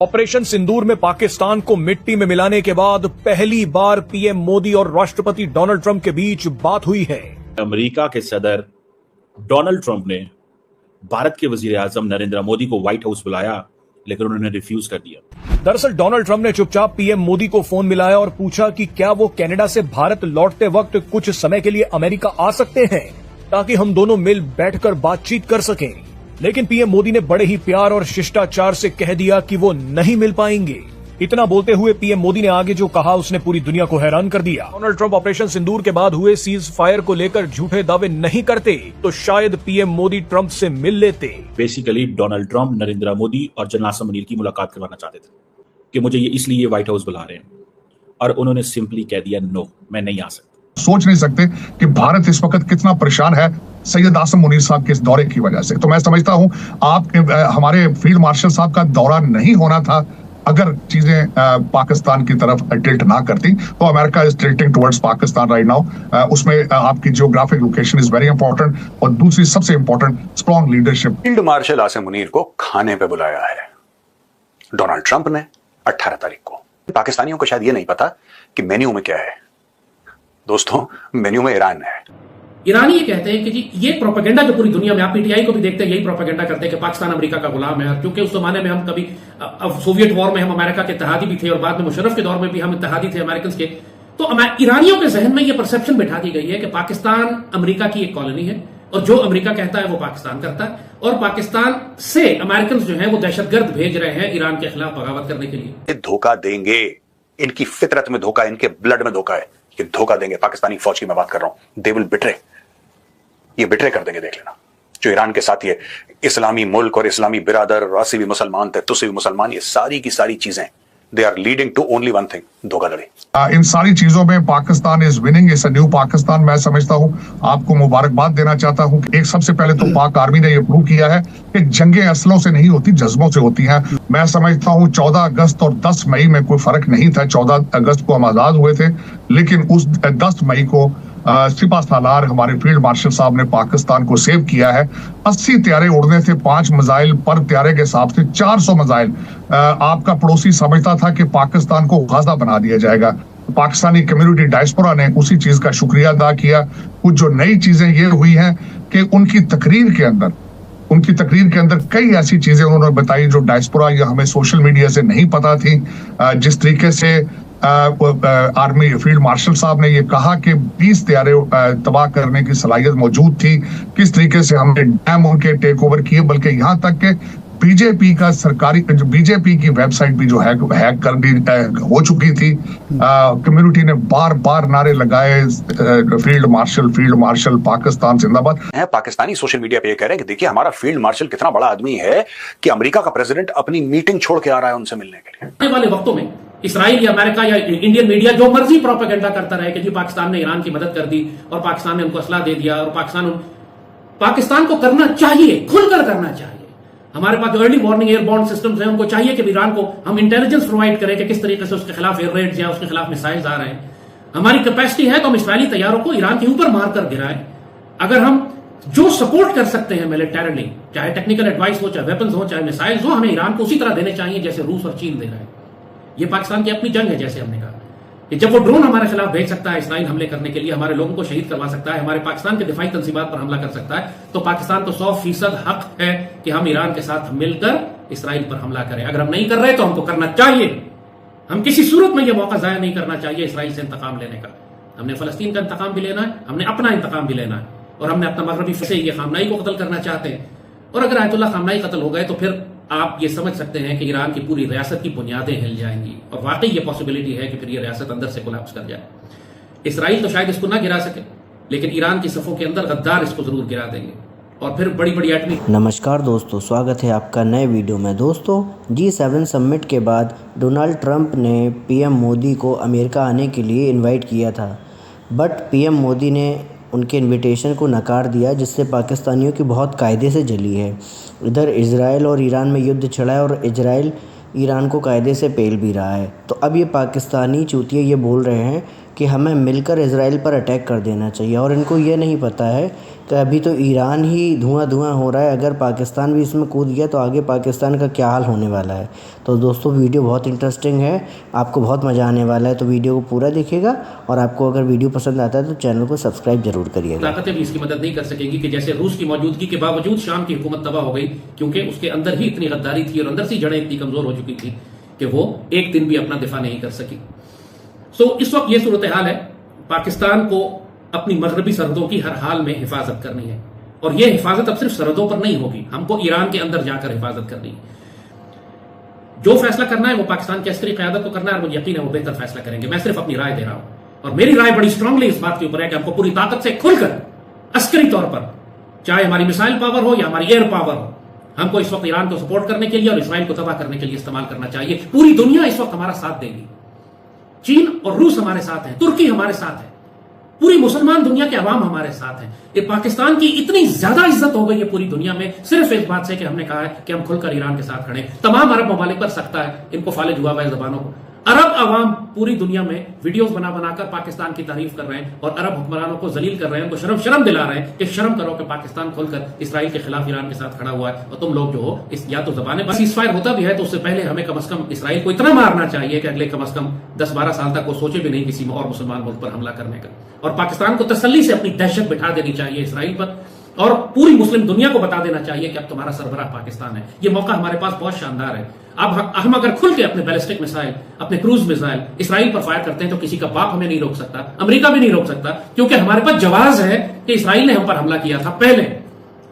Operation सिंदूर में पाकिस्तान को मिट्टी में मिलाने के बाद पहली बार पीएम मोदी और राष्ट्रपति डोनाल्ड ट्रंप के बीच बात हुई है। अमेरिका के सदर डोनाल्ड ट्रंप ने भारत के वजीर आजम नरेंद्र मोदी को व्हाइट हाउस बुलाया, लेकिन उन्होंने रिफ्यूज कर दिया। दरअसल डोनाल्ड ट्रंप ने चुपचाप पीएम मोदी को फोन मिलाया और पूछा कि क्या वो कनाडा से भारत लौटते वक्त कुछ समय के लिए अमेरिका आ सकते हैं ताकि हम दोनों मिल बैठकर बातचीत कर सकें। लेकिन पीएम मोदी ने बड़े ही प्यार और शिष्टाचार से कह दिया कि वो नहीं मिल पाएंगे। इतना बोलते हुए पीएम मोदी ने आगे जो कहा उसने पूरी दुनिया को हैरान कर दिया। डोनाल्ड ट्रंप ऑपरेशन सिंदूर के बाद हुए सीज फायर को लेकर झूठे दावे नहीं करते तो शायद पीएम मोदी ट्रंप से मिल लेते। Basically Donald Trump Narendra Modi और जनरल असम्बली की मुलाकात करवाना चाहते थे कि मुझे ये इसलिए व्हाइट हाउस बुला रहे हैं, और उन्होंने सिंपली कह दिया नो, मैं नहीं आ सकता। सोच नहीं सकते कि भारत इस वक्त कितना परेशान है सैयद आसिम मुनीर साहब के इस दौरे की वजह से। तो मैं समझता हूं हमारे फील्ड मार्शल साहब का दौरा नहीं होना था अगर चीजें पाकिस्तान की तरफ टिल्ट ना करती। तो America is tilting towards Pakistan right now. उसमें आपकी geographic location is very important, और दूसरी सबसे important strong leadership. Field marshal Asim Munir को खाने पे बुलाया है डोनाल्ड ट्रंप ने 18 तारीख को। पाकिस्तानियों को शायद ये नहीं पता कि मेन्यू में क्या है। दोस्तों, मेन्यू में ईरान है। ईरानी ये कहते हैं कि जी ये प्रोपेगेंडा जो पूरी दुनिया में, आप पीटीआई को भी देखते हैं, यही प्रोपेगेंडा करते हैं कि पाकिस्तान अमेरिका का गुलाम है। क्योंकि उस जमाने में हम कभी सोवियत वॉर में हम अमेरिका के इत्तेहादी भी थे और बाद में मुशर्रफ के दौर में भी हम इत्तेहादी थे अमेरिकन के। तो ईरानियों के जहन में ये परसेप्शन बिठा दी गई है कि पाकिस्तान अमेरिका की एक कॉलोनी है और जो अमेरिका कहता है वो पाकिस्तान करता है, और पाकिस्तान से अमेरिकन जो है वो दहशतगर्द भेज रहे हैं ईरान के खिलाफ बगावत करने के लिए। धोखा देंगे, इनकी फितरत में धोखा, इनके ब्लड में धोखा है। ये धोखा देंगे। पाकिस्तानी फौज की मैं बात कर रहा हूं। दे विल बिट्रे, ये बिट्रे कर देंगे। देख लेना, जो ईरान के साथ ये इस्लामी मुल्क और इस्लामी बिरादर, रासी भी मुसलमान थे, तुसी भी मुसलमान, ये सारी की सारी चीजें they are leading to only one thing, धोखाधड़ी। इन सारी चीजों में Pakistan is winning, is a new Pakistan. मैं समझता हूं, आपको मुबारकबाद देना चाहता हूं कि एक सबसे पहले तो पाक आर्मी ने यह प्रूव किया है कि जंगें असलों से नहीं होती, जज्बों से होती हैं। मैं समझता हूं 14 अगस्त और 10 मई में कोई फर्क नहीं था। 14 अगस्त को हम आजाद हुए थे, लेकिन उस 10 मई को सिपा सालार हमारे फील्ड मार्शल साहब ने पाकिस्तान को सेव किया है। 80 त्यारे उड़ने थे, 5 मिसाइल पर त्यारे के हिसाब से 400 मिसाइल। आपका पड़ोसी समझता था कि पाकिस्तान को गाजा बना दिया जाएगा। पाकिस्तानी कम्युनिटी डायस्पोरा ने उसी चीज का शुक्रिया अदा किया। कुछ जो नई चीजें ये हुई हैं कि उनकी तकरीर के अंदर कई ऐसी चीजें उन्होंने बताई जो डायस्पोरा या हमें सोशल मीडिया से नहीं पता थी। जिस तरीके से आर्मी फील्ड मार्शल साहब ने ये कहा कि 20 त्यारे तबाह करने की सलाहियत मौजूद थी, किस तरीके से हमने डैम उनके टेक ओवर किए, बल्कि यहाँ तक कि बीजेपी का बीजेपी की वेबसाइट भी जो हैक कर दी हो चुकी थी। कम्युनिटी ने बार बार नारे लगाए, फील्ड मार्शल पाकिस्तान जिंदाबाद। पाकिस्तानी सोशल मीडिया पे ये कह रहे हैं कि देखिए हमारा फील्ड मार्शल कितना बड़ा आदमी है कि अमेरिका का प्रेसिडेंट अपनी मीटिंग छोड़ के आ रहा है उनसे मिलने के लिए। आने वाले वक्तों में इसराइल या अमेरिका या इंडियन मीडिया जो मर्जी प्रोपेगेंडा करता रहे कि जी पाकिस्तान ने ईरान की मदद कर दी और पाकिस्तान ने उनको असला दे दिया, और पाकिस्तान को करना चाहिए, खुलकर करना चाहिए। हमारे पास जो अर्ली वार्निंग एयरबॉर्न सिस्टम्स हैं, उनको चाहिए कि ईरान को हम इंटेलिजेंस प्रोवाइड करें कि किस तरीके से उसके खिलाफ एयर रेड्स या उसके खिलाफ मिसाइल्स आ रहे हैं। हमारी कैपेसिटी है तो हम इस्राएली तैयारों को ईरान के ऊपर मारकर गिराएं। अगर हम जो सपोर्ट कर सकते हैं मिलिटरीली, चाहे टेक्निकल एडवाइस हो, चाहे वेपन्स हो, चाहे मिसाइल्स हो, हमें ईरान को उसी तरह देने चाहिए जैसे रूस और चीन दे रहे हैं। ये पाकिस्तान की अपनी जंग है। जैसे हमने कहा कि जब वो ड्रोन हमारे खिलाफ भेज सकता है इसराइल हमले करने के लिए, हमारे लोगों को शहीद करवा सकता है, हमारे पाकिस्तान के दिफाई तंसीबात पर हमला कर सकता है, तो पाकिस्तान को 100% हक है कि हम ईरान के साथ मिलकर इसराइल पर हमला करें। अगर हम नहीं कर रहे तो हमको करना चाहिए। हम किसी सूरत में यह मौका जाया नहीं करना चाहिए इसराइल से इंतकाम लेने का। हमने फलस्तीन का इंतकाम भी लेना है, हमने अपना इंतकाम भी लेना है, और हमने अपना मगरबी से ये खामनाई को कत्ल करना चाहते हैं। और अगर आयतुल्लाह खामनाई कत्ल हो गए तो फिर आप ये समझ सकते हैं कि ईरान की पूरी रियासत की बुनियादें हिल जाएंगी, और वाकई ये पॉसिबिलिटी है कि फिर ये रियासत अंदर से कोलैप्स कर जाए। इसराइल तो शायद इसको ना गिरा सके, लेकिन ईरान की सफ़ों के अंदर गद्दार इसको जरूर गिरा देंगे, और फिर बड़ी बड़ी एटमी। नमस्कार दोस्तों, स्वागत है आपका नए वीडियो में। दोस्तों, G7 समिट के बाद डोनाल्ड ट्रंप ने पीएम मोदी को अमेरिका आने के लिए इनवाइट किया था, बट पीएम मोदी ने उनके इनविटेशन को नकार दिया, जिससे पाकिस्तानियों की बहुत कायदे से जली है। इधर इजराइल और ईरान में युद्ध छिड़ा है और इजराइल ईरान को कायदे से पेल भी रहा है। तो अब ये पाकिस्तानी चूतिए ये बोल रहे हैं कि हमें मिलकर इजराइल पर अटैक कर देना चाहिए। और इनको ये नहीं पता है कि अभी तो ईरान ही धुआं हो रहा है, अगर पाकिस्तान भी इसमें कूद गया तो आगे पाकिस्तान का क्या हाल होने वाला है। तो दोस्तों वीडियो बहुत इंटरेस्टिंग है, आपको बहुत मज़ा आने वाला है, तो वीडियो को पूरा देखिएगा। और आपको अगर वीडियो पसंद आता है तो चैनल को सब्सक्राइब जरूर करिएगा। ताकतें भी इसकी मदद नहीं कर सकेंगी कि जैसे रूस की मौजूदगी के बावजूद शाम की हुकूमत तबाह हो गई, क्योंकि उसके अंदर ही इतनी गद्दारी थी और अंदर से जड़ें इतनी कमजोर हो चुकी थी कि वो एक दिन भी अपना दिफा नहीं कर सकी। इस वक्त ये सूरत हाल है, पाकिस्तान को अपनी मगरबी सरहदों की हर हाल में हिफाजत करनी है। और यह हिफाजत अब सिर्फ सरहदों पर नहीं होगी, हमको ईरान के अंदर जाकर हिफाजत करनी है। जो फैसला करना है वो पाकिस्तान की अस्करी क़यादत को करना है, और मुझे यकीन है वो बेहतर फैसला करेंगे। मैं सिर्फ अपनी राय दे रहा हूं, और मेरी राय बड़ी स्ट्रांगली इस बात के ऊपर है कि हमको पूरी ताकत से खुलकर अस्करी तौर पर, चाहे हमारी मिसाइल पावर हो या हमारी एयर पावर हो, हमको इस वक्त ईरान को सपोर्ट करने के लिए और इसराइल को तबाह करने के लिए इस्तेमाल करना चाहिए। पूरी दुनिया इस वक्त हमारा साथ देगी, चीन और रूस हमारे साथ है, तुर्की हमारे साथ है, पूरी मुसलमान दुनिया के अवाम हमारे साथ हैं। ये पाकिस्तान की इतनी ज्यादा इज्जत हो गई है पूरी दुनिया में सिर्फ इस बात से कि हमने कहा है कि हम खुलकर ईरान के साथ खड़े। तमाम अरब ममालिक पर सकता है, इनको फालिज हुआ हुआ है जबानों को। अरब अवाम पूरी दुनिया में वीडियोस बनाकर पाकिस्तान की तारीफ कर रहे हैं और अरब हुक्मरानों को जलील कर रहे हैं, उनको शर्म दिला रहे हैं कि शर्म करो कि पाकिस्तान खुलकर इसराइल के खिलाफ ईरान के साथ खड़ा हुआ है, और तुम लोग जो हो इस या तो जबाने पर सीज़फायर होता भी है तो उससे पहले हमें कम से कम इसराइल को इतना मारना चाहिए कि अगले कम से कम 10-12 साल तक वो सोचे भी नहीं किसी और मुसलमान मुल्क पर हमला करने का। और पाकिस्तान को तसल्ली से अपनी दहशत बिठा देनी चाहिए इसराइल पर, और पूरी मुस्लिम दुनिया को बता देना चाहिए कि अब तुम्हारा सरबराह पाकिस्तान है। ये मौका हमारे पास बहुत शानदार है। अब हम अगर खुल के अपने बैलिस्टिक मिसाइल, अपने क्रूज मिसाइल इसराइल पर फायर करते हैं तो किसी का बाप हमें नहीं रोक सकता, अमेरिका भी नहीं रोक सकता, क्योंकि हमारे पास जवाज है कि इसराइल ने हम पर हमला किया था पहले।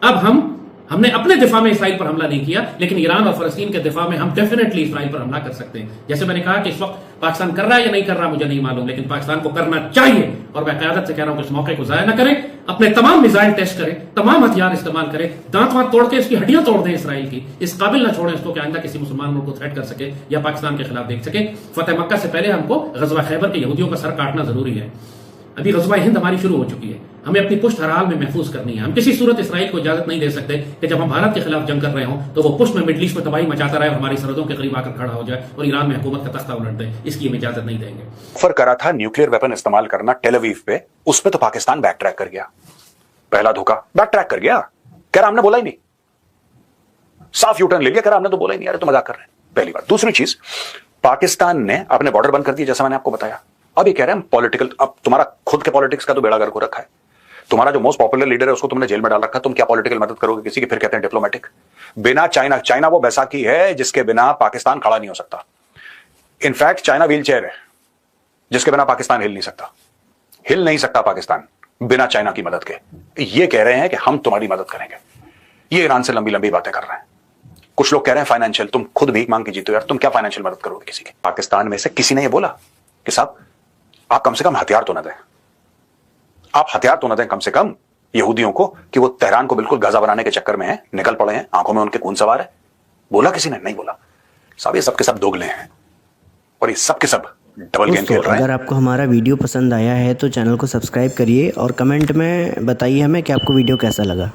अब हमने अपने दिफा में इसराइल पर हमला नहीं किया, लेकिन ईरान और फलस्तीन के दिफा में हम डेफिनेटली इसराइल पर हमला कर सकते हैं। जैसे मैंने कहा कि इस वक्त पाकिस्तान कर रहा है या नहीं कर रहा मुझे नहीं मालूम, लेकिन पाकिस्तान को करना चाहिए। और मैं क़यादत से कह रहा हूं कि इस मौके को जाया न करें, अपने तमाम मिसाइल टेस्ट करें, तमाम हथियार इस्तेमाल करें, दांत वांत तोड़ के इसकी हड्डियां तोड़ दें इसराइल की, इस काबिल न छोड़ें इसको कि आइंदा किसी मुसलमान मुल्क को थ्रेट कर सके या पाकिस्तान के खिलाफ देख सके। फतेह मक्का से पहले हमको गज़वा खैबर के यहूदियों का सर काटना जरूरी है। अभी गज़वा हिंद हमारी शुरू हो चुकी है, हमें अपनी पुष्ट हर हाल में महफूज करनी है। हम किसी सूरत इसराइल को इजाजत नहीं दे सकते कि जब हम भारत के खिलाफ जंग कर रहे हो तो वो पुष्ट में मिडल ईस्ट में तबाही मचाता रहे और हमारी सरहदों के करीब आकर खड़ा हो जाए और ईरान में हुकूमत का तख्ता उलट दे। इसकी हम इजाजत नहीं देंगे। ऑफर करा था न्यूक्लियर वेपन इस्तेमाल करना टेल अवीव पे, उस पे तो पाकिस्तान बैक ट्रैक कर गया। पहला धोखा, बैक ट्रैक कर गया, कह रहा हमने बोला ही नहीं, साफ यूटर्न ले लिया, कह रहा हमने तो बोला ही नहीं, यार तो मजाक कर रहे हैं। पहली बात। दूसरी चीज, पाकिस्तान ने अपने बॉर्डर बंद कर दिए जैसा मैंने आपको बताया। अब ये कह रहे हैं पॉलिटिकल, अब तुम्हारा खुद के पॉलिटिक्स का तो बेड़ा गर्क हो रखा है। तुम्हारा जो मोस्ट पॉपुलर लीडर है उसको तुमने जेल में डाल रखा, तुम क्या पॉलिटिकल मदद करोगे किसी की? फिर कहते हैं डिप्लोमेटिक। बिना चाइना वो बैसाखी है जिसके बिना पाकिस्तान खड़ा नहीं हो सकता। इनफैक्ट चाइना व्हील चेयर है जिसके बिना पाकिस्तान हिल नहीं सकता पाकिस्तान बिना चाइना की मदद के। ये कह रहे हैं कि हम तुम्हारी मदद करेंगे। ये ईरान से लंबी लंबी बातें कर रहे हैं। कुछ लोग कह रहे हैं फाइनेंशियल, तुम खुद भीख मांग के जीते हो यार, तुम क्या फाइनेंशियल मदद करोगे किसी की? पाकिस्तान में से किसी ने ये बोला कि साहब आप कम से कम हथियार तो न दें, आप हथियार तो न दें कम से कम यहूदियों को, कि वो तेहरान को बिल्कुल गाजा बनाने के चक्कर में है, निकल पड़े हैं, आंखों में उनके खून सवार है। बोला किसी ने? नहीं बोला। साहब ये सब के सब दोगले हैं और ये सब के सब डबल गेम खेल रहे हैं। अगर आपको हमारा वीडियो पसंद आया है तो चैनल को सब्सक्राइब करिए और कमेंट में बताइए हमें कि आपको वीडियो कैसा लगा।